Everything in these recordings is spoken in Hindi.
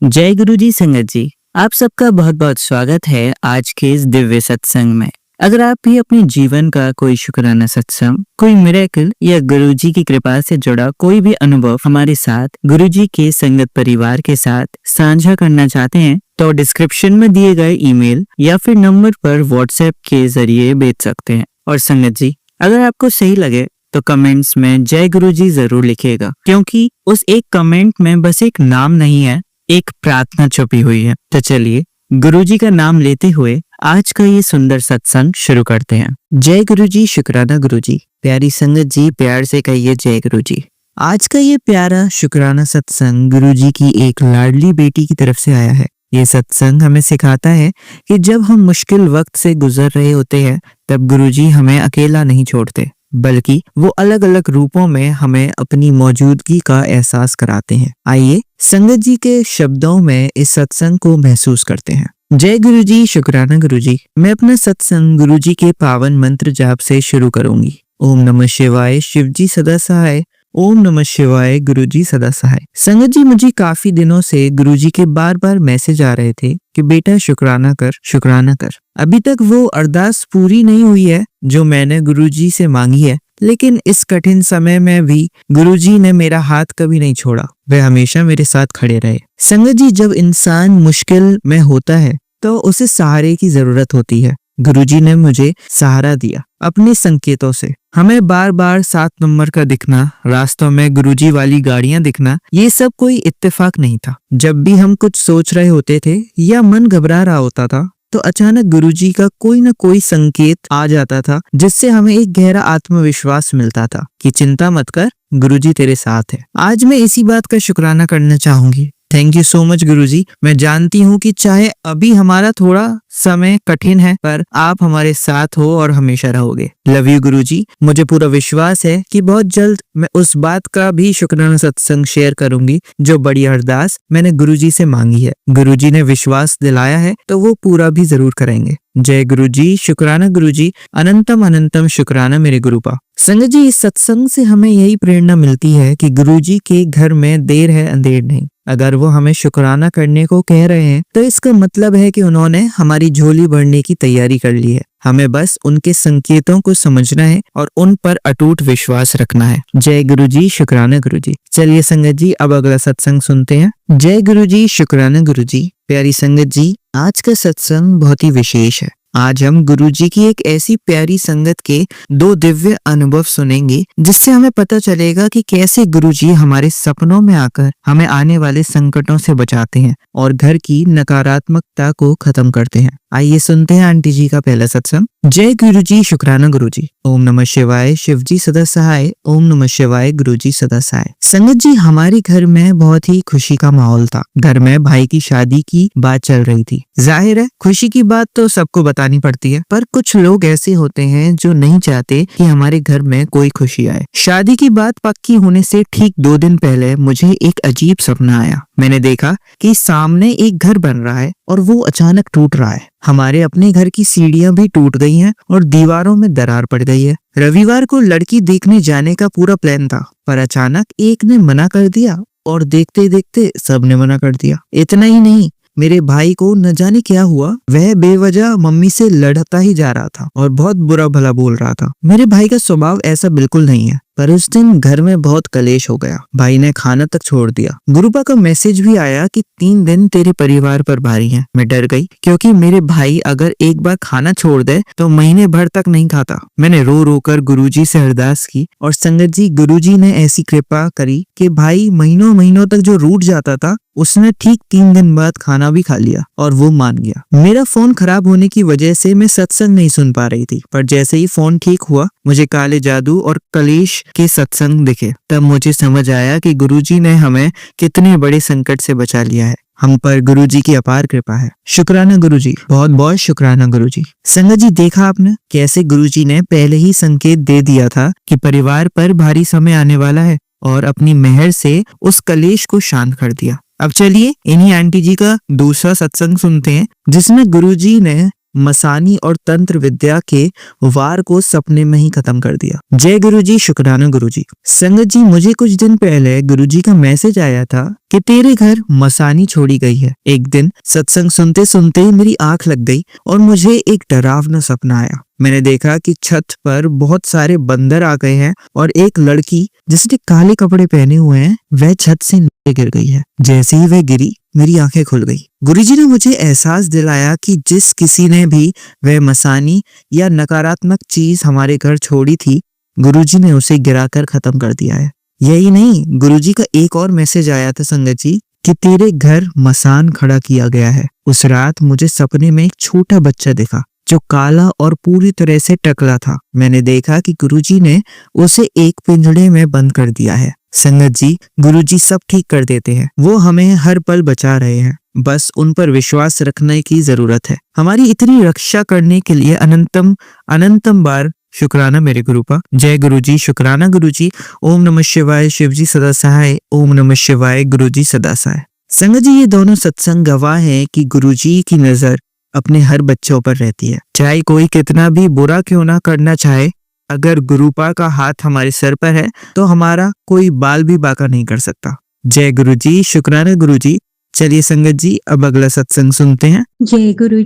जय गुरु जी संगत जी, आप सबका बहुत बहुत स्वागत है आज के इस दिव्य सत्संग में। अगर आप भी अपने जीवन का कोई शुक्राना सत्संग, कोई मिरेकल या गुरु जी की कृपा से जुड़ा कोई भी अनुभव हमारे साथ गुरु जी के संगत परिवार के साथ साझा करना चाहते हैं तो डिस्क्रिप्शन में दिए गए ईमेल या फिर नंबर पर व्हाट्सएप के जरिए भेज सकते हैं। और संगत जी, अगर आपको सही लगे तो कमेंट्स में जय गुरु जी जरूर लिखिएगा, क्योंकि उस एक कमेंट में बस एक नाम नहीं है, एक प्रार्थना छुपी हुई है। तो चलिए गुरुजी का नाम लेते हुए आज का ये सुंदर सत्संग शुरू करते हैं। जय गुरुजी, शुक्राना गुरुजी। प्यारी संगत जी, प्यार से कहिए जय गुरुजी। आज का ये प्यारा शुक्राना सत्संग गुरुजी की एक लाडली बेटी की तरफ से आया है। ये सत्संग हमें सिखाता है कि जब हम मुश्किल वक्त से गुजर रहे होते हैं तब गुरुजी हमें अकेला नहीं छोड़ते, बल्कि वो अलग अलग रूपों में हमें अपनी मौजूदगी का एहसास कराते हैं। आइए संगत जी के शब्दों में इस सत्संग को महसूस करते हैं। जय गुरु जी, शुक्राना गुरु जी। मैं अपना सत्संग गुरु जी के पावन मंत्र जाप से शुरू करूंगी। ओम नमः शिवाय, शिव जी सदा सहाय। ओम नमः शिवाय, गुरु जी सदा सहाय। संगत जी, मुझे काफी दिनों से गुरु जी के बार बार मैसेज आ रहे थे कि बेटा शुक्राना कर, शुक्राना कर। अभी तक वो अरदास पूरी नहीं हुई है जो मैंने गुरु जी से मांगी है, लेकिन इस कठिन समय में भी गुरुजी ने मेरा हाथ कभी नहीं छोड़ा। वह हमेशा मेरे साथ खड़े रहे। संगत जी, जब इंसान मुश्किल में होता है तो उसे सहारे की जरूरत होती है। गुरुजी ने मुझे सहारा दिया अपने संकेतों से। हमें बार बार 7 नंबर का दिखना, रास्तों में गुरुजी वाली गाड़ियां दिखना, ये सब कोई इत्तेफाक नहीं था। जब भी हम कुछ सोच रहे होते थे या मन घबरा रहा होता था तो अचानक गुरुजी का कोई न कोई संकेत आ जाता था, जिससे हमें एक गहरा आत्मविश्वास मिलता था कि चिंता मत कर, गुरुजी तेरे साथ है। आज मैं इसी बात का शुक्राना करना चाहूंगी। थैंक यू सो मच गुरुजी। मैं जानती हूँ कि चाहे अभी हमारा थोड़ा समय कठिन है, पर आप हमारे साथ हो और हमेशा रहोगे। लव यू गुरुजी। मुझे पूरा विश्वास है कि बहुत जल्द मैं उस बात का भी शुक्राना सत्संग शेयर करूंगी जो बड़ी अरदास मैंने गुरुजी से मांगी है। गुरुजी ने विश्वास दिलाया है तो वो पूरा भी जरूर करेंगे। जय गुरुजी, शुक्राना गुरुजी। अनंतम अनंतम शुक्राना मेरे गुरुपा। संगत जी, इस सत्संग से हमें यही प्रेरणा मिलती है कि गुरुजी के घर में देर है अंधेर नहीं। अगर वो हमें शुक्राना करने को कह रहे हैं तो इसका मतलब है कि उन्होंने हमारी झोली भरने की तैयारी कर ली है। हमें बस उनके संकेतों को समझना है और उन पर अटूट विश्वास रखना है। जय गुरुजी, शुक्राना गुरुजी। चलिए संगत जी, अब अगला सत्संग सुनते हैं। जय गुरुजी, शुक्राना गुरुजी। प्यारी संगत जी, आज का सत्संग बहुत ही विशेष है। आज हम गुरुजी की एक ऐसी प्यारी संगत के 2 दिव्य अनुभव सुनेंगे जिससे हमें पता चलेगा कि कैसे गुरुजी हमारे सपनों में आकर हमें आने वाले संकटों से बचाते हैं और घर की नकारात्मकता को खत्म करते हैं। आइए सुनते हैं आंटी जी का पहला सत्संग। जय गुरुजी, शुक्राना गुरुजी। ओम नमः शिवाय, शिव जी सदा सहाय। ओम नमः शिवाय, गुरुजी सदा सहाय। संगत जी, हमारे घर में बहुत ही खुशी का माहौल था। घर में भाई की शादी की बात चल रही थी। जाहिर है खुशी की बात तो सबको बतानी पड़ती है, पर कुछ लोग ऐसे होते हैं जो नहीं चाहते कि हमारे घर में कोई खुशी आए। शादी की बात पक्की होने से ठीक 2 दिन पहले मुझे एक अजीब सपना आया। मैंने देखा कि सामने एक घर बन रहा है और वो अचानक टूट रहा है। हमारे अपने घर की सीढ़ियां भी टूट गई हैं और दीवारों में दरार पड़ गई है। रविवार को लड़की देखने जाने का पूरा प्लान था, पर अचानक एक ने मना कर दिया और देखते देखते सबने मना कर दिया। इतना ही नहीं, मेरे भाई को न जाने क्या हुआ, वह बेवजह मम्मी से लड़ता ही जा रहा था और बहुत बुरा भला बोल रहा था। मेरे भाई का स्वभाव ऐसा बिल्कुल नहीं है, पर उस दिन घर में बहुत कलेश हो गया। भाई ने खाना तक छोड़ दिया। गुरुपा का मैसेज भी आया कि 3 दिन तेरे परिवार पर भारी हैं। मैं डर गई, क्योंकि मेरे भाई अगर एक बार खाना छोड़ दे तो महीने भर तक नहीं खाता। मैंने रो रो कर गुरुजी से अरदास की और संगत जी, गुरुजी ने ऐसी कृपा करी कि भाई महीनों महीनों तक जो रूठ जाता था, उसने ठीक 3 दिन बाद खाना भी खा लिया और वो मान गया। मेरा फोन खराब होने की वजह से मैं सत्संग नहीं सुन पा रही थी, पर जैसे ही फोन ठीक हुआ मुझे काले जादू और कलेश के सत्संग दिखे। तब मुझे समझ आया कि गुरुजी ने हमें कितने बड़े संकट से बचा लिया है। हम पर गुरुजी की अपार कृपा है। शुक्राना गुरुजी, बहुत बहुत शुक्राना गुरुजी। संगत जी, देखा आपने कैसे गुरुजी ने पहले ही संकेत दे दिया था कि परिवार पर भारी समय आने वाला है और अपनी मेहर से उस कलेश को शांत कर दिया। अब चलिए इन्हीं आंटी जी का दूसरा सत्संग सुनते हैं जिसमें गुरुजी ने मसानी और तंत्र विद्या के वार को सपने में ही खत्म कर दिया। जय गुरुजी, शुक्राना गुरुजी। संगत जी, मुझे कुछ दिन पहले गुरुजी का मैसेज आया था कि तेरे घर मसानी छोड़ी गई है। एक दिन सत्संग सुनते सुनते ही मेरी आंख लग गई और मुझे एक डरावना सपना आया। मैंने देखा कि छत पर बहुत सारे बंदर आ गए हैं और एक लड़की जिसने काले कपड़े पहने हुए हैं वह छत से नीचे गिर गई है। जैसे ही वह गिरी मेरी आंखें खुल गई। गुरुजी ने मुझे एहसास दिलाया कि जिस किसी ने भी वह मसानी या नकारात्मक चीज हमारे घर छोड़ी थी, गुरुजी ने उसे गिराकर खत्म कर दिया है। यही नहीं, गुरुजी का एक और मैसेज आया था संगत जी कि तेरे घर मसान खड़ा किया गया है। उस रात मुझे सपने में एक छोटा बच्चा दिखा जो काला और पूरी तरह से टकला था। मैंने देखा कि गुरुजी ने उसे एक पिंजड़े में बंद कर दिया है। संगत जी, गुरुजी सब ठीक कर देते हैं। वो हमें हर पल बचा रहे हैं, बस उन पर विश्वास रखने की जरूरत है। हमारी इतनी रक्षा करने के लिए अनंतम बार शुक्राना मेरे गुरुपा। जय गुरुजी, शुक्राना गुरुजी। ओम नमः शिवाय, शिवजी सदा सहाय। ओम नमः शिवाय, गुरुजी सदा सहाय। संगत जी, ये दोनों सत्संग गवाह है कि गुरुजी की नजर अपने हर बच्चों पर रहती है। चाहे कोई कितना भी बुरा क्यों ना करना चाहे, अगर गुरुपा का हाथ हमारे सर पर है तो हमारा कोई बाल भी बांका नहीं कर सकता। जय गुरुजी, शुक्राना गुरुजी। चलिए संगत जी, अब अगला सत्संग सुनते हैं। जय गुरु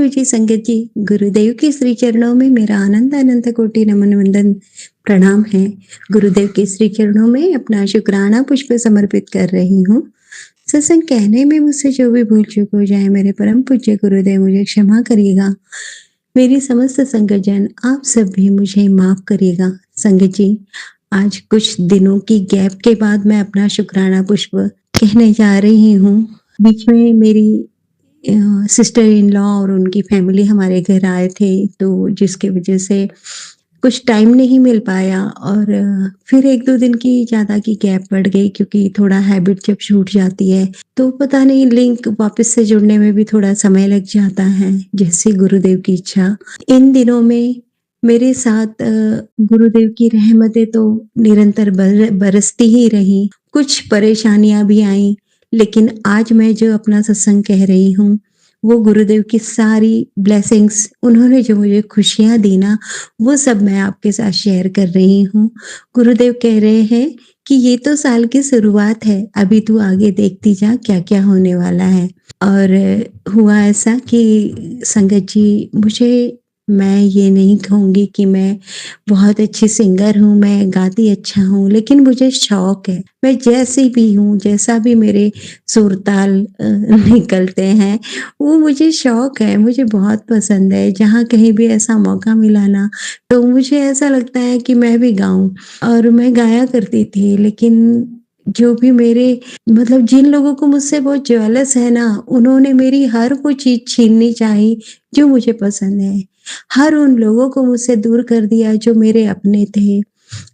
जी संगत जी। गुरुदेव के श्री चरणों में मेरा अनंत कोटि नमन वंदन प्रणाम है। गुरुदेव के श्री चरणों में अपना शुक्राना पुष्प समर्पित कर रही हूँ। सत्संग कहने में मुझसे जो भी भूल चूक हो जाए, मेरे परम पूज्य गुरुदेव मुझे क्षमा करिएगा। मेरी समस्त संगत जन आप सब भी मुझे माफ करिएगा। संगत जी, आज कुछ दिनों की गैप के बाद मैं अपना शुक्राना पुष्प कहने जा रही हूँ। बीच में मेरी सिस्टर इन लॉ और उनकी फैमिली हमारे घर आए थे, तो जिसके वजह से कुछ टाइम नहीं मिल पाया और फिर 1-2 दिन की ज़्यादा की गैप पड़ गई, क्योंकि थोड़ा हैबिट जब छूट जाती है तो पता नहीं लिंक वापस से जुड़ने में भी थोड़ा समय लग जाता है, जैसे गुरुदेव की इच्छा। इन दिनों में मेरे साथ गुरुदेव की रहमतें तो निरंतर बरसती ही रही। कुछ परेशानियां भी आईं, लेकिन आज मैं जो अपना सत्संग कह रही हूँ वो गुरुदेव की सारी ब्लेसिंग्स, उन्होंने जो मुझे खुशियां दी ना, वो सब मैं आपके साथ शेयर कर रही हूँ। गुरुदेव कह रहे हैं कि ये तो साल की शुरुआत है, अभी तू आगे देखती जा क्या क्या होने वाला है। और हुआ ऐसा कि संगत जी, मैं ये नहीं कहूँगी कि मैं बहुत अच्छी सिंगर हूँ, मैं गाती अच्छा हूँ, लेकिन मुझे शौक है। मैं जैसी भी हूँ, जैसा भी मेरे सुर-ताल निकलते हैं, वो मुझे शौक है, मुझे बहुत पसंद है। जहाँ कहीं भी ऐसा मौका मिला ना, तो मुझे ऐसा लगता है कि मैं भी गाऊँ, और मैं गाया करती थी। लेकिन जो भी मेरे मतलब जिन लोगों को मुझसे बहुत जेलस है ना, उन्होंने मेरी हर वो चीज़ छीननी चाही जो मुझे पसंद है। हर उन लोगों को मुझसे दूर कर दिया जो मेरे अपने थे,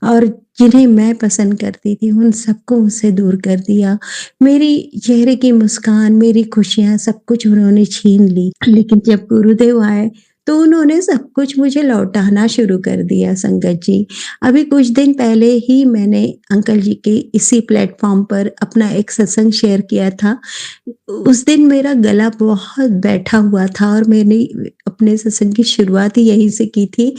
और जिन्हें मैं पसंद करती थी उन सबको मुझसे दूर कर दिया। मेरी चेहरे की मुस्कान, मेरी खुशियाँ सब कुछ उन्होंने छीन ली। लेकिन जब गुरुदेव आए तो उन्होंने सब कुछ मुझे लौटाना शुरू कर दिया। संगत जी, अभी कुछ दिन पहले ही मैंने अंकल जी के इसी प्लेटफ़ॉर्म पर अपना एक सत्संग शेयर किया था। उस दिन मेरा गला बहुत बैठा हुआ था और मैंने अपने सत्संग की शुरुआत ही यहीं से की थी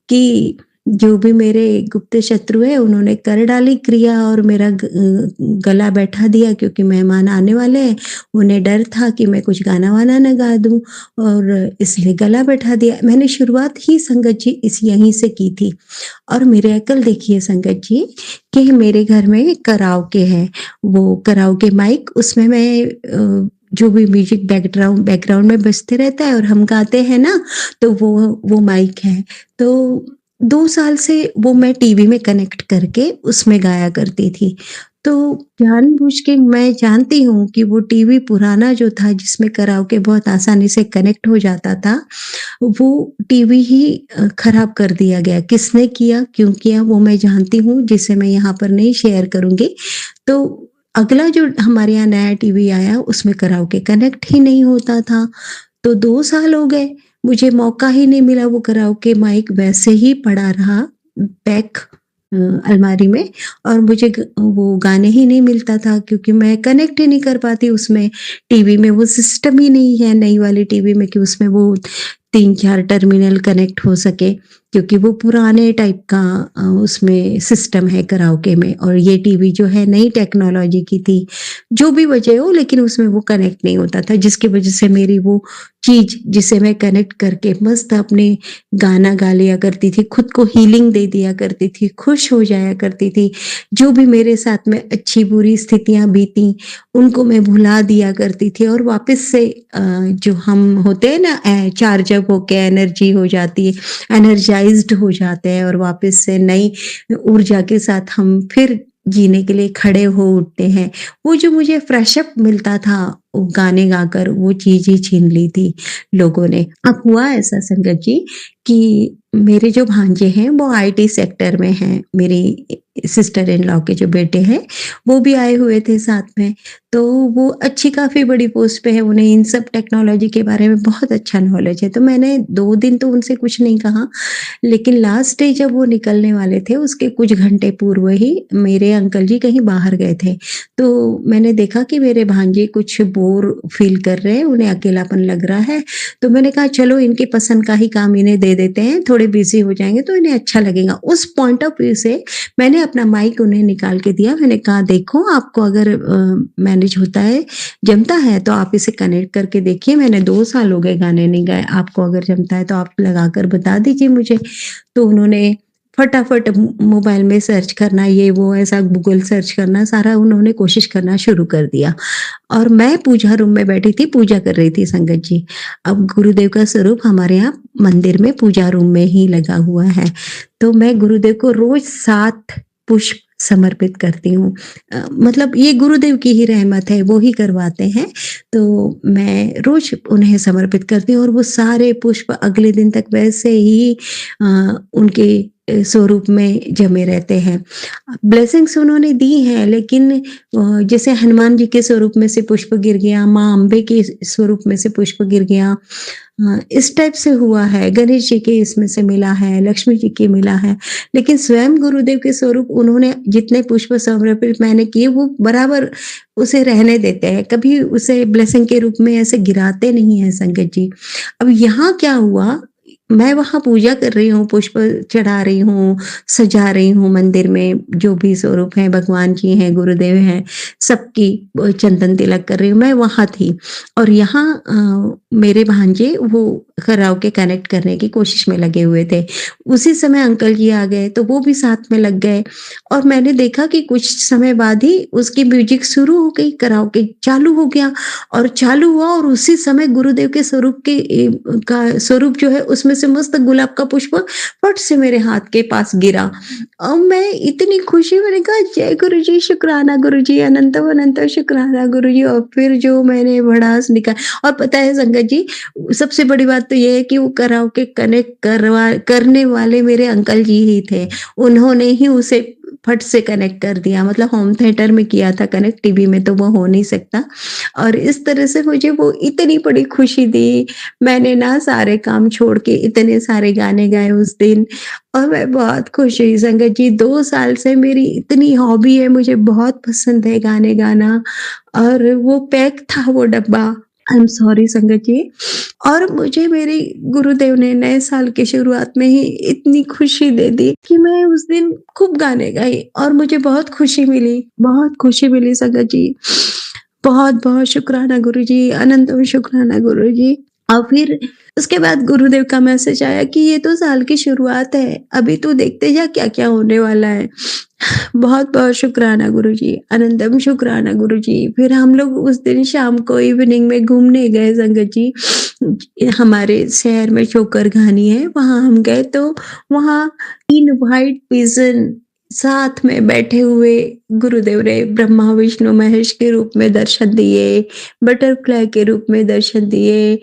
कि जो भी मेरे गुप्त शत्रु है उन्होंने कर डाली क्रिया और मेरा गला बैठा दिया, क्योंकि मेहमान आने वाले हैं। उन्हें डर था कि मैं कुछ गाना-वाना ना गा दूँ, और इसलिए गला बैठा दिया। मैंने शुरुआत ही संगत जी यहीं से की थी। और मिरेकल देखिए संगत जी, कि मेरे घर में कराओके है। वो कराओके माइक, उसमें मैं जो भी म्यूजिक बैकग्राउंड में बजते रहता है और हम गाते हैं ना, तो वो माइक है। तो 2 साल से वो मैं टीवी में कनेक्ट करके उसमें गाया करती थी। तो जानबूझ के, मैं जानती हूँ कि वो टीवी पुराना जो था जिसमें कराओके बहुत आसानी से कनेक्ट हो जाता था, वो टीवी ही खराब कर दिया गया। किसने किया, क्यों किया, वो मैं जानती हूँ, जिसे मैं यहाँ पर नहीं शेयर करूँगी। तो अगला जो हमारे यहाँ नया टीवी आया उसमें कराओके कनेक्ट ही नहीं होता था। तो 2 साल हो गए, मुझे मौका ही नहीं मिला। वो कराओके माइक वैसे ही पड़ा रहा, पैक अलमारी में, और मुझे वो गाने ही नहीं मिलता था क्योंकि मैं कनेक्ट ही नहीं कर पाती उसमें। टीवी में वो सिस्टम ही नहीं है नई वाली टीवी में कि उसमें वो 3-4 टर्मिनल कनेक्ट हो सके, क्योंकि वो पुराने टाइप का उसमें सिस्टम है कराओके में, और ये टीवी जो है नई टेक्नोलॉजी की थी। जो भी वजह हो, लेकिन उसमें वो कनेक्ट नहीं होता था, जिसकी वजह से मेरी वो चीज़ जिसे मैं कनेक्ट करके मस्त अपने गाना गा लिया करती थी, खुद को हीलिंग दे दिया करती थी, खुश हो जाया करती थी। जो भी मेरे साथ में अच्छी-बुरी स्थितियाँ बीतीं, उनको मैं भुला दिया करती थी, और वापस से जो हम होते हैं ना, चार्ज अप होके एनर्जी हो जाती है, एनर्जाइज़्ड हो जाते हैं, और वापस से नई ऊर्जा के साथ हम फिर जीने के लिए खड़े हो उठते हैं। वो जो मुझे फ्रेश अप मिलता था, वो गाने गाकर, वो चीज़ ही छीन ली थी लोगों ने। अब हुआ ऐसा संगत जी कि मेरे जो भांजे हैं वो आईटी सेक्टर में हैं। मेरी सिस्टर इन लॉ के जो बेटे हैं, वो भी आए हुए थे साथ में। तो वो अच्छी काफ़ी बड़ी पोस्ट पे है, उन्हें इन सब टेक्नोलॉजी के बारे में बहुत अच्छा नॉलेज है। तो मैंने 2 दिन तो उनसे कुछ नहीं कहा, लेकिन लास्ट डे जब वो निकलने वाले थे, उसके कुछ घंटे पूर्व ही मेरे अंकल जी कहीं बाहर गए थे। तो मैंने देखा कि मेरे भांजे कुछ बोर फ़ील कर रहे हैं, उन्हें अकेलापन लग रहा है। तो मैंने कहा चलो इनकी पसंद का ही काम इन्हें दे देते हैं, थोड़े बिज़ी हो जाएँगे तो इन्हें अच्छा लगेगा। उस पॉइंट ऑफ व्यू से मैंने अपना माइक उन्हें निकाल के दिया। मैंने कहा देखो, आपको अगर मैनेज होता है, जमता है, तो आप इसे कनेक्ट करके देखिए। मैंने 2 साल हो गए गाने नहीं गाए, आपको अगर जमता है तो आप लगाकर बता दीजिए मुझे। तो उन्होंने फटाफट मोबाइल में सर्च करना, ये वो ऐसा गूगल सर्च करना, सारा उन्होंने कोशिश करना शुरू कर दिया। और मैं पूजा रूम में बैठी थी, पूजा कर रही थी संगत जी। अब गुरुदेव का स्वरूप हमारे यहाँ मंदिर में पूजा रूम में ही लगा हुआ है। तो मैं गुरुदेव को रोज़ 7 पुष्प समर्पित करती हूँ। मतलब ये गुरुदेव की ही रहमत है, वो ही करवाते हैं। तो मैं रोज़ उन्हें समर्पित करती हूँ, और वो सारे पुष्प अगले दिन तक वैसे ही उनके स्वरूप में जमे रहते हैं। ब्लेसिंग्स उन्होंने दी हैं, लेकिन जैसे हनुमान जी के स्वरूप में से पुष्प गिर गया, माँ अम्बे के स्वरूप में से पुष्प गिर गया, इस टाइप से हुआ है। गणेश जी के इसमें से मिला है, लक्ष्मी जी के मिला है, लेकिन स्वयं गुरुदेव के स्वरूप उन्होंने जितने पुष्प समर्पित मैंने किए, वो बराबर उसे रहने देते हैं, कभी उसे ब्लेसिंग के रूप में ऐसे गिराते नहीं हैं संगत जी। अब यहाँ क्या हुआ, मैं वहाँ पूजा कर रही हूँ, पुष्प चढ़ा रही हूँ, सजा रही हूँ मंदिर में, जो भी स्वरूप हैं, भगवान जी हैं, गुरुदेव हैं, सबकी चंदन तिलक कर रही हूँ, मैं वहाँ थी। और यहाँ मेरे भांजे वो कराओके कनेक्ट करने की कोशिश में लगे हुए थे। उसी समय अंकल जी आ गए, तो वो भी साथ में लग गए, और मैंने देखा कि कुछ समय बाद ही उसकी म्यूजिक शुरू हो गई, कराओके चालू हो गया, और चालू हुआ, और उसी समय गुरुदेव के स्वरूप का स्वरूप जो है, उसमें से मस्त गुलाब का पुष्प फट से मेरे हाथ के पास गिरा। और मैं इतनी खुशी, मैंने कहा जय गुरुजी, शुक्राना गुरुजी, अनंतो अनंतो शुक्राना गुरुजी। और फिर जो मैंने भड़ास निकाला, और पता है संगत जी, सबसे बड़ी बात तो ये है कि वो कराओके कनेक्ट करने वाले मेरे अंकल जी ही थे। उन्होंने ही उसे फट से कनेक्ट कर दिया, मतलब होम थिएटर में किया था कनेक्ट, टीवी में तो वो हो नहीं सकता। और इस तरह से मुझे वो इतनी बड़ी खुशी दी। मैंने ना सारे काम छोड़ के इतने सारे गाने गाए उस दिन, और मैं बहुत खुश हुई संगत जी। 2 साल से मेरी इतनी हॉबी है, मुझे बहुत पसंद है गाने गाना, और वो पैक था वो डब्बा। आई एम सॉरी संगत जी। और मुझे मेरे गुरुदेव ने नए साल की शुरुआत में ही इतनी खुशी दे दी कि मैं उस दिन खूब गाने गाई, और मुझे बहुत खुशी मिली संगत जी। बहुत-बहुत शुक्राना गुरुजी, अनंतम शुक्राना गुरुजी। और फिर उसके बाद गुरुदेव का मैसेज आया कि ये तो साल की शुरुआत है, अभी तू देखते जा क्या-क्या होने वाला है। बहुत-बहुत शुक्राना गुरुजी, अनंतम शुक्राना गुरुजी। फिर हम लोग उस दिन शाम को इवनिंग में घूमने गए संगत जी। हमारे शहर में चोकर-घानी है, वहाँ हम गए, तो वहाँ 3 व्हाइट पिजन साथ में बैठे हुए गुरुदेव ने ब्रह्मा विष्णु महेश के रूप में दर्शन दिए, बटरफ्लाई के रूप में दर्शन दिए,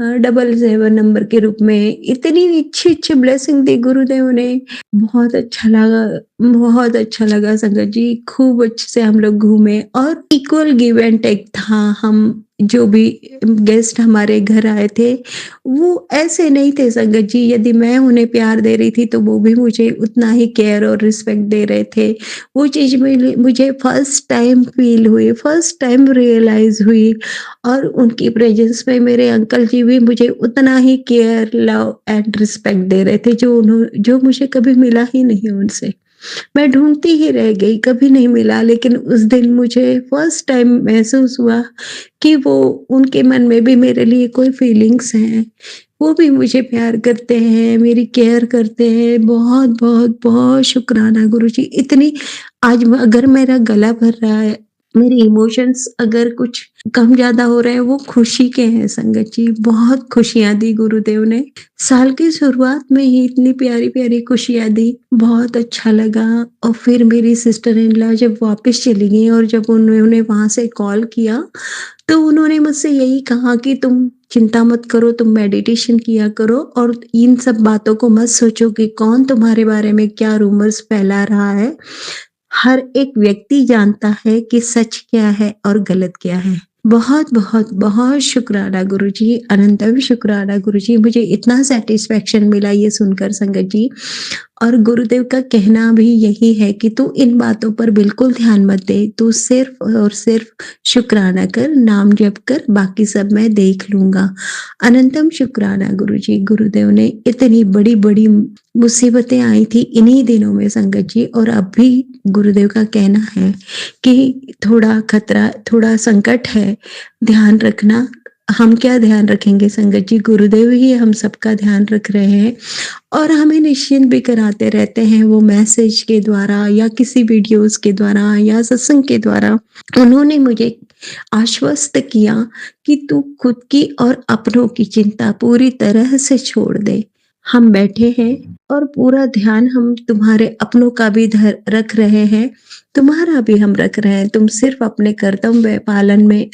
777 नंबर के रूप में, इतनी अच्छी ब्लेसिंग दी गुरुदेव ने। बहुत अच्छा लगा, बहुत अच्छा लगा संगत जी। खूब अच्छे से हम लोग घूमे और इक्वल गिव एंड टेक था। हम जो भी गेस्ट हमारे घर आए थे, वो ऐसे नहीं थे संगत जी। यदि मैं उन्हें प्यार दे रही थी, तो वो भी मुझे उतना ही केयर और रिस्पेक्ट दे रहे थे। वो चीज़ मुझे फर्स्ट टाइम फ़ील हुई, फर्स्ट टाइम रियलाइज़ हुई। और उनकी प्रेज़ेंस में मेरे अंकल जी भी मुझे उतना ही केयर, लव एंड रिस्पेक्ट दे रहे थे, जो मुझे कभी मिला ही नहीं उनसे। मैं ढूँढती ही रह गई, कभी नहीं मिला, लेकिन उस दिन मुझे फर्स्ट टाइम महसूस हुआ कि वो उनके मन में भी मेरे लिए कोई फीलिंग्स हैं। वो भी मुझे प्यार करते हैं, मेरी केयर करते हैं। बहुत-बहुत बहुत शुक्राना गुरुजी। इतनी आज अगर मेरा गला भर रहा है, मेरे इमोशंस अगर कुछ कम ज़्यादा हो रहे हैं, वो खुशी के हैं संगत जी। बहुत खुशियाँ दी गुरुदेव ने। साल की शुरुआत में ही इतनी प्यारी-प्यारी खुशियाँ दी, बहुत अच्छा लगा। और फिर मेरी सिस्टर इन लॉ जब वापस चली गईं और जब उन्होंने वहाँ से कॉल किया, तो उन्होंने मुझसे यही कहा कि तुम चिंता मत करो, तुम मेडिटेशन किया करो और इन सब बातों को मत सोचो कि कौन तुम्हारे बारे में क्या रूमर्स फैला रहा है। हर एक व्यक्ति जानता है कि सच क्या है और गलत क्या है। बहुत-बहुत बहुत शुक्राना गुरुजी, अनंतम शुक्राना गुरुजी। मुझे इतना सैटिस्फैक्शन मिला ये सुनकर संगत जी। और गुरुदेव का कहना भी यही है कि तू इन बातों पर बिल्कुल ध्यान मत दे, तू सिर्फ और सिर्फ शुक्राना कर, नाम जप कर, बाकी सब मैं देख लूँगा। अनंतम शुक्राना गुरुजी। गुरुदेव ने इतनी बड़ी-बड़ी मुसीबतें आई थी इन्हीं दिनों में संगत जी, और अब भी गुरुदेव का कहना है कि थोड़ा खतरा, थोड़ा संकट है, ध्यान रखना। हम क्या ध्यान रखेंगे संगत जी, गुरुदेव ही हम सबका ध्यान रख रहे हैं और हमें निश्चिंत भी कराते रहते हैं वो मैसेज के द्वारा या किसी वीडियोस के द्वारा या सत्संग के द्वारा। उन्होंने मुझे आश्वस्त किया कि तू खुद की और अपनों की चिंता पूरी तरह से छोड़ दे। हम बैठे हैं और पूरा ध्यान हम तुम्हारे अपनों का भी रख रहे हैं, तुम्हारा भी हम रख रहे हैं। तुम सिर्फ अपने कर्तव्य पालन में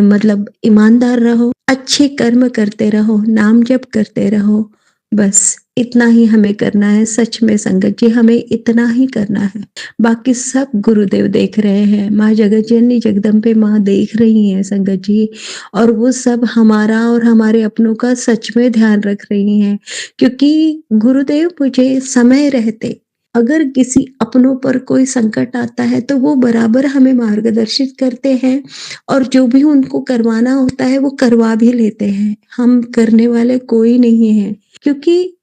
मतलब ईमानदार रहो, अच्छे कर्म करते रहो, नाम जप करते रहो। बस इतना ही हमें करना है। सच में संगत जी, हमें इतना ही करना है। बाकी सब गुरुदेव देख रहे हैं। माँ जगत जननी जगदम्बे माँ देख रही हैं संगत जी, और वो सब हमारा और हमारे अपनों का सच में ध्यान रख रही हैं। क्योंकि गुरुदेव मुझे समय रहते, अगर किसी अपनों पर कोई संकट आता है, तो वो बराबर हमें मार्गदर्शित करते हैं और जो भी उनको करवाना होता है, वो करवा भी लेते हैं। हम करने वाले कोई नहीं है, क्योंकि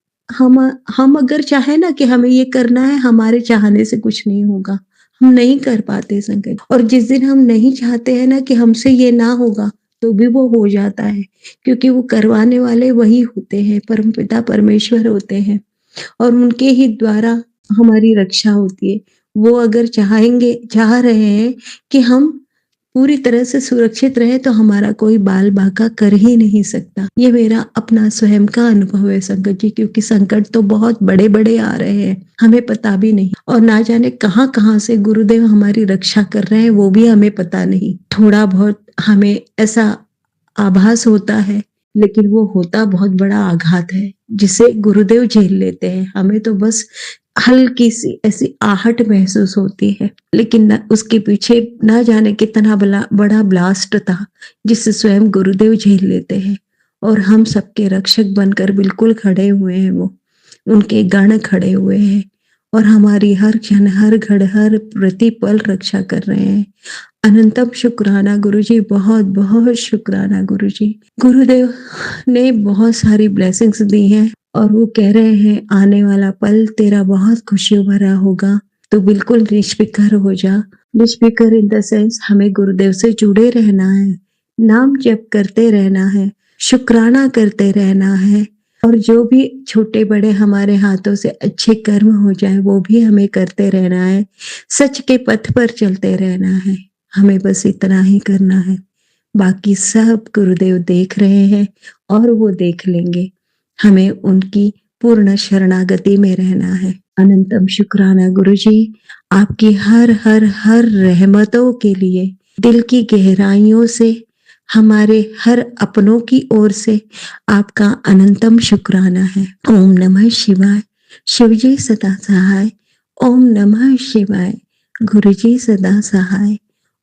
हम अगर चाहे ना कि हमें ये करना है, हमारे चाहने से कुछ नहीं होगा। हम नहीं कर पाते संगत। और जिस दिन हम नहीं चाहते हैं ना कि हमसे ये ना होगा, तो भी वो हो जाता है, क्योंकि वो करवाने वाले वही होते हैं, परमपिता परमेश्वर होते हैं और उनके ही द्वारा हमारी रक्षा होती है। वो अगर चाह रहे हैं कि हम पूरी तरह से सुरक्षित रहें, तो हमारा कोई बाल बांका कर ही नहीं सकता। ये मेरा अपना स्वयं का अनुभव है संगत जी, क्योंकि संकट तो बहुत बड़े-बड़े आ रहे हैं, हमें पता भी नहीं, और ना जाने कहाँ-कहाँ से गुरुदेव हमारी रक्षा कर रहे हैं, वो भी हमें पता नहीं। थोड़ा बहुत हमें ऐसा आभास होता है, लेकिन वो होता बहुत बड़ा आघात है, जिसे गुरुदेव झेल लेते हैं। हमें तो बस हल्की सी ऐसी आहट महसूस होती है, लेकिन उसके पीछे ना जाने कितना बड़ा ब्लास्ट था, जिसे स्वयं गुरुदेव झेल लेते हैं। और हम सबके रक्षक बनकर बिल्कुल खड़े हुए हैं। वो उनके गण खड़े हुए हैं और हमारी हर क्षण, हर घड़, हर प्रतिपल रक्षा कर रहे हैं। अनंतम शुक्राना गुरुजी, बहुत-बहुत शुक्राना गुरुजी। गुरुदेव ने बहुत सारी ब्लेसिंग्स दी हैं और वो कह रहे हैं आने वाला पल तेरा बहुत खुशियों भरा होगा, तो बिल्कुल निष्फिक्र हो जा। निष्फिक्र इन द सेंस हमें गुरुदेव से जुड़े रहना है, नाम जप करते रहना है, शुक्राना करते रहना है, और जो भी छोटे-बड़े हमारे हाथों से अच्छे कर्म हो जाएँ, वो भी हमें करते रहना है। सच के पथ पर चलते रहना है। हमें बस इतना ही करना है। बाकी सब गुरुदेव देख रहे हैं और वो देख लेंगे। हमें उनकी पूर्ण शरणागति में रहना है। अनंतम शुक्राना गुरुजी, आपकी हर हर हर रहमतों के लिए दिल की गहराइयों से, हमारे हर अपनों की ओर से आपका अनंतम शुक्राना है। ओम नमः शिवाय। शिवजी सदा सहाय। ओम नमः शिवाय। गुरुजी सदा सहाय।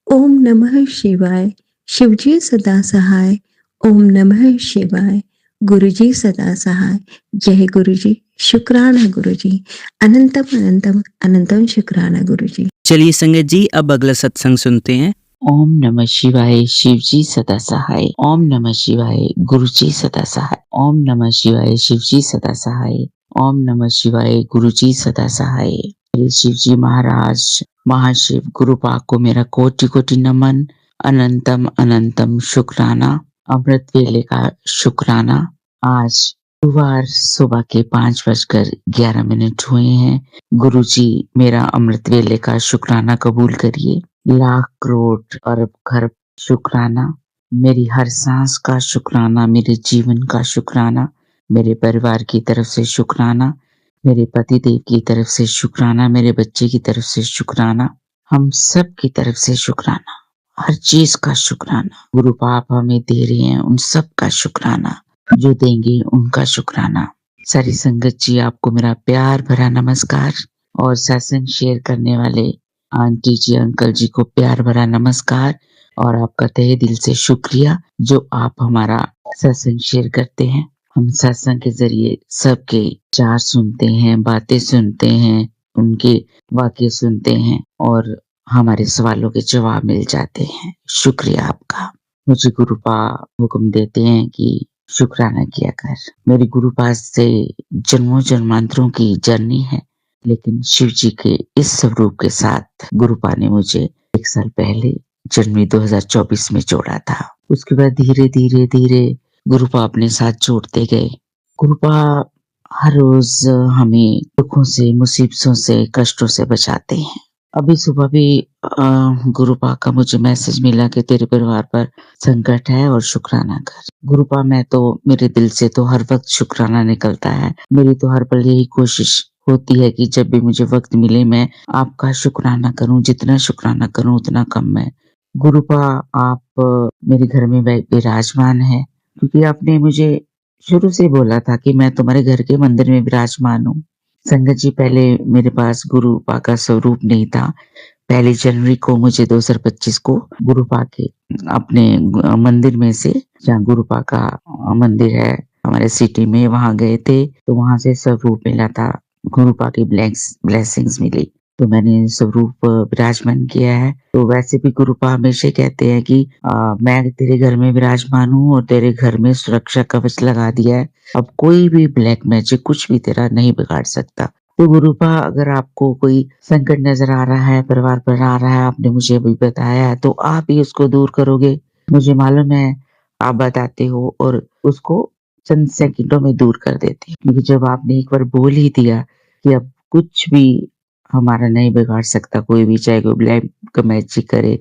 ओम नमः शिवाय। शिवजी सदा सहाय। ओम नमः शिवाय। गुरुजी सदा सहाय। जय गुरुजी। शुक्राना गुरुजी। अनंतम अनंतम अनंतम शुक्राना गुरुजी। चलिए संगत जी, अब अगला सत्संग सुनते हैं। ओम नमः शिवाय। शिवजी सदा सहाय। ओम नमः शिवाय। गुरुजी सदा सहाय। ओम नमः शिवाय। शिवजी सदा सहाय। ओम नमः शिवाय। गुरुजी सदा सहाय। श्री शिवजी महाराज महाशिव गुरु पाक को मेरा कोटि कोटि नमन। अनंतम अनंतम शुक्राना। अमृत वेले का शुक्राना। आज गुरुवार सुबह के 5:11 हुए हैं। गुरुजी मेरा अमृत वेले का शुक्राना कबूल करिए। लाख करोड़ अरब खरब शुक्राना। मेरी हर सांस का शुक्राना, मेरे जीवन का शुक्राना, मेरे परिवार की तरफ से शुक्राना, मेरे पति देव की तरफ से शुक्राना, मेरे बच्चे की तरफ से शुक्राना, हम सब की तरफ से शुक्राना, हर चीज का शुक्राना। गुरु पाप हमें दे रहे हैं, उन सब का शुक्राना, जो देंगे उनका शुक्राना। सारी संगत जी, आपको मेरा प्यार भरा नमस्कार और सत्संग शेयर करने वाले आंटी जी अंकल जी को प्यार भरा नमस्कार और आपका तहे दिल से शुक्रिया जो आप हमारा सत्संग शेयर करते हैं। हम सत्संग के जरिए सबके विचार सुनते हैं, बातें सुनते हैं, उनके वाक्य सुनते हैं और हमारे सवालों के जवाब मिल जाते हैं। शुक्रिया आपका। मुझे गुरुपा हुक्म देते हैं कि शुक्राना किया कर। मेरी गुरुपा से जन्मों जन्मांतरों की जर्नी है, लेकिन शिव जी के इस स्वरूप के साथ गुरुपा ने मुझे 1 साल पहले जनवरी 2024 में जोड़ा था। उसके बाद धीरे धीरे धीरे गुरुपा अपने साथ जोड़ते गए। गुरुपा हर रोज हमें दुखों से, मुसीबतों से, कष्टों से बचाते हैं। अभी सुबह भी गुरुपा का मुझे मैसेज मिला कि तेरे परिवार पर संकट है और शुक्राना कर। गुरुपा, मैं तो मेरे दिल से तो हर वक्त शुक्राना निकलता है। मेरी तो हर पल यही कोशिश होती है कि जब भी मुझे वक्त मिले मैं आपका शुक्राना करूं। जितना शुक्राना करूं उतना कम है। गुरुपा, आप मेरे घर में विराजमान है, क्योंकि आपने मुझे शुरू से बोला था कि मैं तुम्हारे घर के मंदिर में विराजमान हूँ। संगत जी, पहले मेरे पास गुरुपा का स्वरूप नहीं था। 1 जनवरी को मुझे 2025 को गुरुपा के अपने मंदिर में से, जहाँ गुरुपा का मंदिर है हमारे सिटी में, वहां गए थे तो वहां से स्वरूप मिला था। गुरुपा की ब्लेसिंग्स मिली तो मैंने स्वरूप विराजमान किया है। तो वैसे भी गुरुपा हमेशा कहते हैं कि मैं तेरे घर में विराजमान हूँ और तेरे घर में सुरक्षा कवच लगा दिया है। अब कोई भी ब्लैक मैजिक कुछ भी तेरा नहीं बिगाड़ सकता। तो गुरुपा, अगर आपको कोई संकट नजर आ रहा है, परिवार पर आ रहा है, आपने मुझे अभी बताया है, तो आप ही उसको दूर करोगे। मुझे मालूम है आप बताते हो और उसको चंद सेकंडों में दूर कर देते हो, क्योंकि जब आपने एक बार बोल ही दिया कि अब कुछ भी हमारा नहीं बिगाड़ सकता, कोई भी, चाहे कोई ब्लैक मैजिक करे,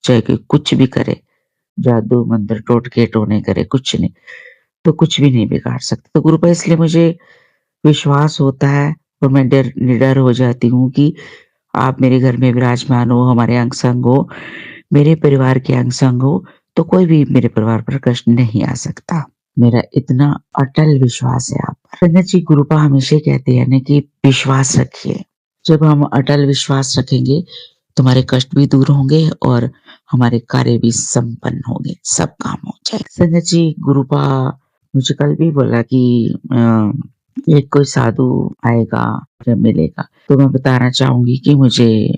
चाहे कोई कुछ भी करे, जादू मंत्र टोटके टोने करे, कुछ नहीं, तो कुछ भी नहीं बिगाड़ सकता। तो गुरुपा, इसलिए मुझे विश्वास होता है और मैं निडर हो जाती हूँ कि आप मेरे घर में विराजमान हो, हमारे अंग संग हो, मेरे परिवार के अंग संग हो, तो कोई भी मेरे परिवार पर कष्ट नहीं आ सकता। मेरा इतना अटल विश्वास है आप पर। संगत जी, गुरुपा हमेशा कहते हैं ना कि विश्वास रखिए। जब हम अटल विश्वास रखेंगे तुम्हारे कष्ट भी दूर होंगे और हमारे कार्य भी संपन्न होंगे, सब काम हो जाए। संगत जी, गुरुपा मुझे कल भी बोला कि एक कोई साधु आएगा जब मिलेगा, तो मैं बताना चाहूंगी कि मुझे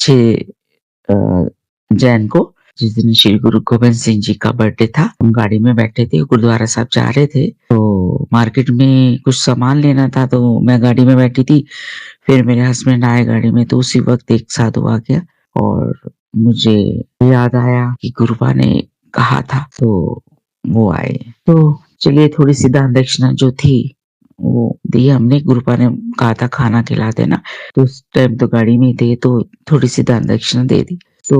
6 जैन को, जिस दिन श्री गुरु गोबिंद सिंह जी का बर्थडे था, हम गाड़ी में बैठे थे, गुरुद्वारा साहब जा रहे थे, तो मार्केट में कुछ सामान लेना था, तो मैं गाड़ी में बैठी थी। फिर मेरे हस्बैंड आए गाड़ी में, तो उसी वक्त एक साधु आ गया और मुझे याद आया कि गुरुपा ने कहा था, तो वो आए। तो चलिए, थोड़ी सी दान दक्षिणा जो थी वो दी हमने। गुरुपा ने कहा था खाना खिला देना, तो उस टाइम तो गाड़ी में ही थे, तो थोड़ी सी दान दक्षिणा दे दी। तो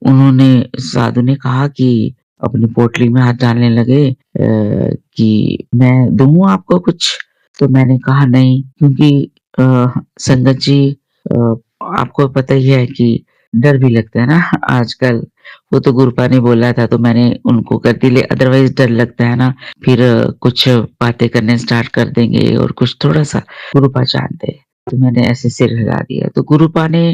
उन्होंने, साधु ने कहा कि अपनी पोटली में हाथ डालने लगे कि मैं दूं आपको कुछ। तो मैंने कहा नहीं, क्योंकि संगत जी, आपको पता ही है कि डर भी लगता है ना आजकल। वो तो गुरुपा ने बोला था तो मैंने उनको कर दी, अदरवाइज डर लगता है ना, फिर कुछ बातें करने स्टार्ट कर देंगे और कुछ थोड़ा-सा गुरुपा जानते हैं। तो मैंने ऐसे सिर हिला दिया। तो गुरुपा ने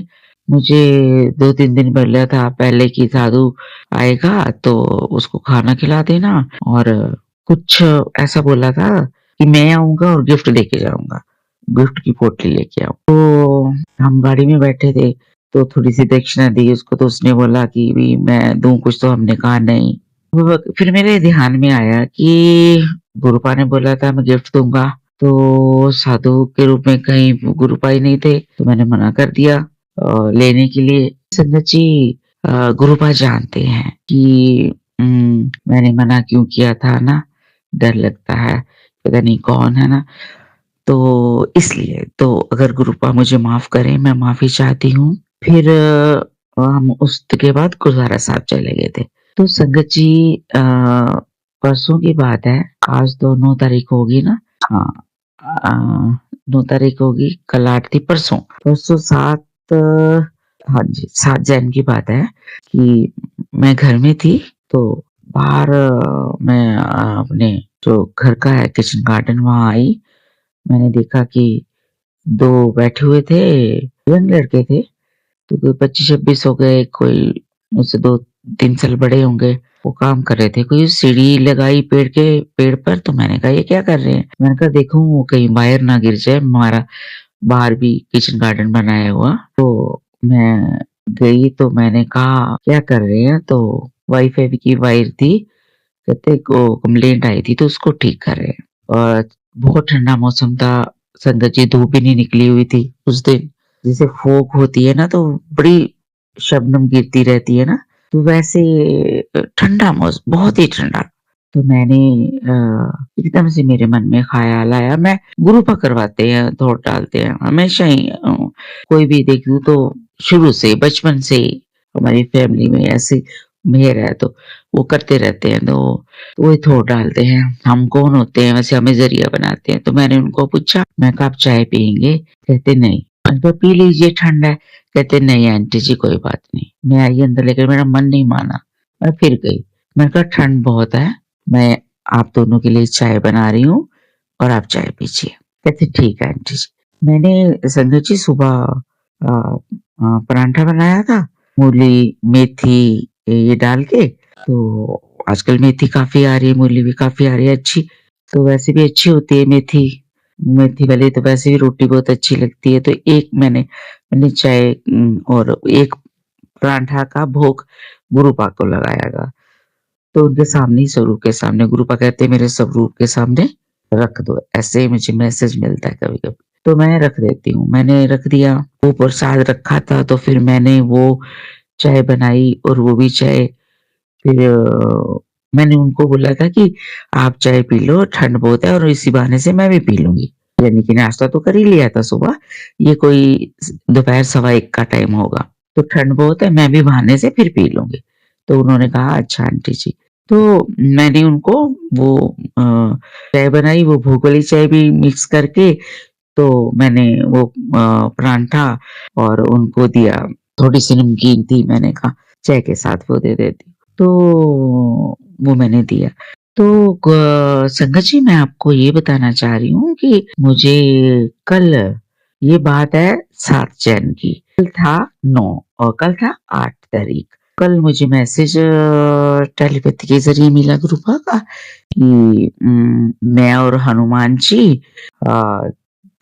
मुझे 2-3 दिन बोला था पहले कि साधु आएगा तो उसको खाना खिला देना, और कुछ ऐसा बोला था कि मैं आऊँगा और गिफ्ट देके जाऊँगा। गिफ्ट की पोटली लेके आऊँ। तो हम गाड़ी में बैठे थे, तो थोड़ी-सी दक्षिणा दी उसको, तो उसने बोला कि भी मैं दूँ कुछ, तो हमने कहा नहीं। वो फिर मेरे ध्यान में आया कि गुरुपा ने बोला था मैं गिफ्ट दूँगा, तो साधु के रूप में कहीं गुरुपा ही नहीं थे, तो मैंने मना कर दिया लेने के लिए। संगत जी, गुरुपा जानते हैं कि मैंने मना क्यों किया था ना, डर लगता है, पता नहीं कौन है ना, तो इसलिए। तो अगर गुरुपा मुझे माफ़ करें, मैं माफ़ी चाहती हूँ। फिर हम उसके बाद गुरुद्वारा साहब चले गए थे। तो संगत जी, परसों की बात है, आज तो 9 तारीख होगी ना? हाँ, 9 तारीख होगी, कल 8 थी, परसों। परसों 7, हाँ जी, 7 जैन की बात है कि मैं घर में थी, तो बाहर मैं अपने जो घर का है किचन गार्डन, वहाँ आई। मैंने देखा कि 2 बैठे हुए थे, यंग लड़के थे, तो कोई 25-26 हो गए, कोई मुझसे 2-3 साल बड़े होंगे। वो काम कर रहे थे, कोई सीढ़ी लगाई पेड़ पर, तो मैंने कहा ये क्या कर रहे हैं? मैंने कहा देखूँ वो कहीं वायर ना गिर जाए, हमारा बाहर भी किचन गार्डन बनाया हुआ। तो मैं गई तो मैंने कहा क्या कर रहे हैं? तो वाईफाई की वायर थी, कहते को कंप्लेंट आई थी तो उसको ठीक कर रहे हैं। और बहुत ठंडा मौसम था, संगत जी, धूप भी नहीं निकली हुई थी उस दिन। जैसे फोग होती है ना, तो बड़ी शबनम गिरती रहती है ना, तो वैसे ठंडा मौसम, बहुत ही ठंडा। तो मैंने एकदम से मेरे मन में ख़्याल आया, मैं गुरुपा करवाते हैं, दौड़ डालते हैं हमेशा ही, कोई भी देखूँ तो शुरू से बचपन से ही हमारी फैमिली में ऐसे मेहर है, तो वो करते रहते हैं, तो वही थोड़ डालते हैं। हम कौन होते हैं वैसे, हमें ज़रिया बनाते हैं। तो मैंने उनको पूछा, मैं कहा आप चाय पिएँगे? कहते नहीं। मैंने कहा पी लीजिए, ठंड है। कहते नहीं आंटी जी कोई बात नहीं। मैं आई अंदर, लेकिन मेरा मन नहीं माना, मैं फिर गई। मैंने कहा ठंड बहुत है, मैं आप दोनों के लिए चाय बना रही हूँ और आप चाय पीजिए। कहते ठीक है आंटी जी। मैंने संगत जी सुबह पराठा बनाया था, मूली, मेथी ये डाल के। तो आजकल मेथी काफ़ी आ रही है, मूली भी काफ़ी आ रही है अच्छी, तो वैसे भी अच्छी होती है मेथी। मेथी वाली तो वैसे भी रोटी बहुत अच्छी लगती है। तो एक मैंने चाय और एक पराठा का भोग गुरुपा को लगाया। तो उनके सामने ही, स्वरूप के सामने, गुरुपा कहते हैं मेरे स्वरूप के सामने रख दो, ऐसे ही मुझे मैसेज मिलता है कभी-कभी, तो मैं रख देती हूँ। मैंने रख दिया, वो प्रसाद रखा था, तो फिर मैंने वो चाय बनाई और वो भी चाय, फिर मैंने उनको बोला था कि आप चाय पी लो, ठंड बहुत है, और इसी बहाने से मैं भी पी लूँगी। यानी कि नाश्ता तो कर ही लिया था सुबह, ये कोई दोपहर सवा 1 का टाइम होगा, तो ठंड बहुत है, मैं भी बहाने से फिर पी लूँगी। तो उन्होंने कहा अच्छा आंटी जी। तो मैंने उनको वो चाय बनाई, वो भोग वाली चाय भी मिक्स करके, तो मैंने वो पराठा और उनको दिया। थोड़ी-सी नमकीन थी, मैंने कहा चाय के साथ वो दे देती। तो वो मैंने दिया। तो संगत जी, मैं आपको ये बताना चाह रही हूँ कि मुझे कल, ये बात है 7 जैन की, कल था 9 और कल था 8 तारीख। कल मुझे मैसेज टेलीपैथी के ज़रिए मिला गुरुपा का कि मैं और हनुमान जी अ,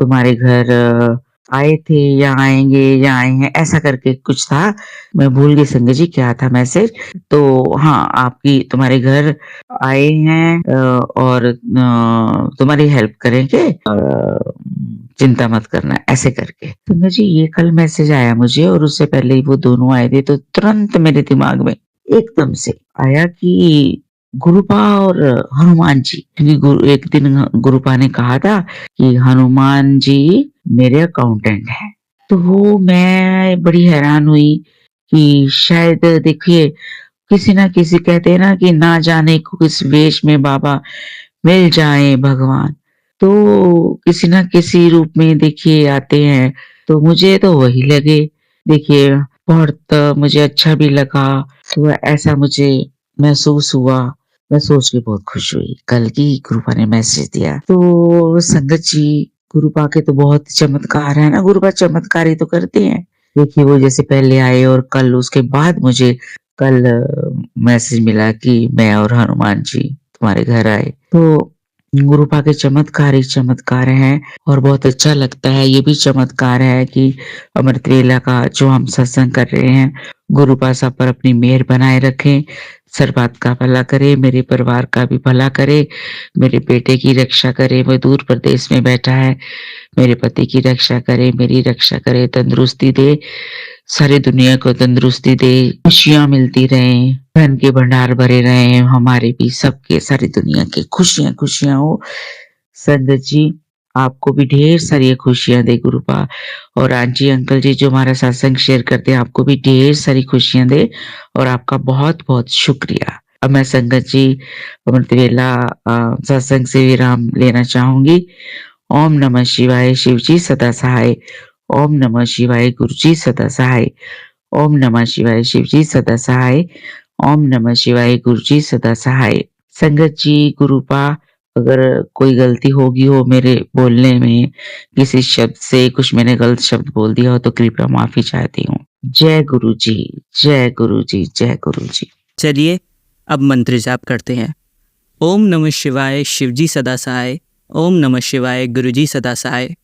तुम्हारे घर आए थे या आएँगे या आए हैं, ऐसा करके कुछ था। मैं भूल गई संजय जी क्या था मैसेज। तो हाँ, आपकी तुम्हारे घर आए हैं और तुम्हारी हेल्प करेंगे, चिंता मत करना, ऐसे करके। संजय जी, ये कल मैसेज आया मुझे, और उससे पहले ही वो दोनों आए थे, तो तुरंत मेरे दिमाग में एकदम से आया कि गुरुपा और हनुमान जी, क्योंकि एक दिन गुरुपा ने कहा था कि हनुमान जी मेरे अकाउंटेंट हैं। तो वो मैं बड़ी हैरान हुई कि शायद देखिए, किसी ना किसी, कहते हैं ना कि ना जाने को किस वेश में बाबा मिल जाए भगवान। तो किसी न किसी रूप में देखिए आते हैं, तो मुझे तो वही लगे। देखिए बहुत मुझे अच्छा भी लगा, तो ऐसा मुझे महसूस हुआ। मैं सोच के बहुत खुश हुई। कल की गुरुपा ने मैसेज दिया। तो संगत जी, गुरुपा के तो बहुत चमत्कार है ना, गुरुपा चमत्कार ही तो करते हैं। देखिए वो जैसे पहले आए और कल उसके बाद मुझे कल मैसेज मिला कि मैं और हनुमान जी तुम्हारे घर आए। तो गुरुपा के चमत्कार ही चमत्कार हैं और बहुत अच्छा लगता है। ये भी चमत्कार है कि अमृत वेला का जो हम सत्संग कर रहे हैं, गुरुपा सब पर अपनी मेहर बनाए रखें, सर्वात का भला करे, मेरे परिवार का भी भला करे, मेरे बेटे की रक्षा करे, वो दूर प्रदेश में बैठा है, मेरे पति की रक्षा करे, मेरी रक्षा करे, तंदुरुस्ती दे, सारी दुनिया को तंदुरुस्ती दे, खुशियाँ मिलती रहें, धन के भंडार भरे रहें, हमारे भी सबके सारी दुनिया की खुशियाँ खुशियाँ हो। संगत जी, आपको भी ढेर सारी खुशियाँ दे गुरुपा, और आंटी अंकल जी जो हमारा सत्संग शेयर करते हैं, आपको भी ढेर सारी खुशियाँ दे और आपका बहुत-बहुत शुक्रिया। अब मैं संगत जी अमृत वेला सत्संग से विराम लेना चाहूँगी। ओम नमः शिवाय, शिव जी सदा सहाय। ओम नमः शिवाय, गुरु जी सदा सहाय। ओम नमः शिवाय, शिव जी सदा सहाय। ओम नमः शिवाय, गुरु जी सदा सहाय। संगत जी, गुरुपा, अगर कोई गलती होगी हो मेरे बोलने में, किसी शब्द से कुछ मैंने गलत शब्द बोल दिया हो तो कृपया माफी चाहती हूँ। जय गुरु जी, जय गुरु जी, जय गुरु जी। चलिए अब मंत्र जाप करते हैं। ओम नमः शिवाय, शिव जी सदा सहाय। ओम नमः शिवाय, गुरु जी सदा सहाय।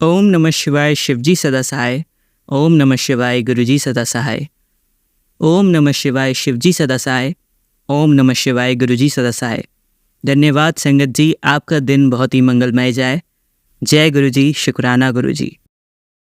ओम नमः शिवाय, शिव जी सदा सहाय। ओम नमः शिवाय, गुरु जी सदा सहाय। ओम नमः शिवाय, शिव जी सदा सहाय। ओम नमः शिवाय, गुरु जी सदा सहाय। धन्यवाद संगत जी, आपका दिन बहुत ही मंगलमय जाए। जय गुरु जी, शुक्राना गुरु जी।